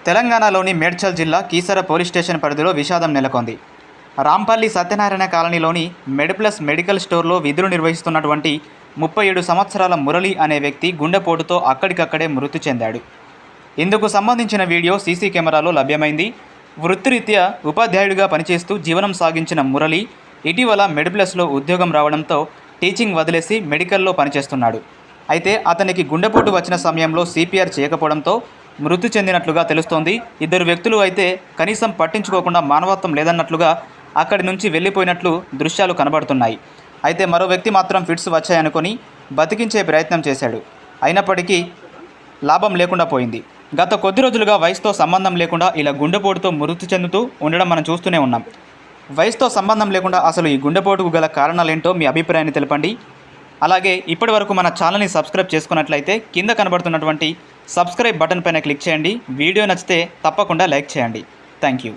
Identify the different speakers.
Speaker 1: తెలంగాణలోని మేడ్చల్ జిల్లా Keesara police station పరిధిలో విషాదం నెలకొంది. రాంపల్లి సత్యనారాయణ కాలనీలోని మెడిప్లస్ మెడికల్ స్టోర్లో విధులు నిర్వహిస్తున్నటువంటి 37 సంవత్సరాల మురళి అనే వ్యక్తి గుండెపోటుతో అక్కడికక్కడే మృతి చెందాడు. ఇందుకు సంబంధించిన వీడియో సీసీ కెమెరాలో లభ్యమైంది. వృత్తిరీత్యా ఉపాధ్యాయుడిగా పనిచేస్తూ జీవనం సాగించిన మురళి ఇటీవల మెడిప్లస్లో ఉద్యోగం రావడంతో టీచింగ్ వదిలేసి మెడికల్లో పనిచేస్తున్నాడు. అయితే అతనికి గుండెపోటు వచ్చిన సమయంలో సిపిఆర్ చేయకపోవడంతో మృతి చెందినట్లుగా తెలుస్తోంది. ఇద్దరు వ్యక్తులు అయితే కనీసం పట్టించుకోకుండా మానవత్వం లేదన్నట్లుగా అక్కడి నుంచి వెళ్ళిపోయినట్లు దృశ్యాలు కనబడుతున్నాయి. అయితే మరో వ్యక్తి మాత్రం ఫిట్స్ వచ్చాయనుకొని బతికించే ప్రయత్నం చేశాడు. అయినప్పటికీ లాభం లేకుండా పోయింది. గత కొద్ది రోజులుగా వయసుతో సంబంధం లేకుండా ఇలా గుండెపోటుతో మృతి చెందుతూ ఉండడం మనం చూస్తూనే ఉన్నాం. వయసుతో సంబంధం లేకుండా అసలు ఈ గుండెపోటుకు గల కారణాలేంటో మీ అభిప్రాయాన్ని తెలపండి. అలాగే ఇప్పటి వరకు మన ఛానల్ని సబ్స్క్రైబ్ చేసుకున్నట్లయితే కింద కనబడుతున్నటువంటి సబ్స్క్రైబ్ బటన్ పైన క్లిక్ చేయండి. వీడియో నచ్చితే తప్పకుండా లైక్ చేయండి. Thank you.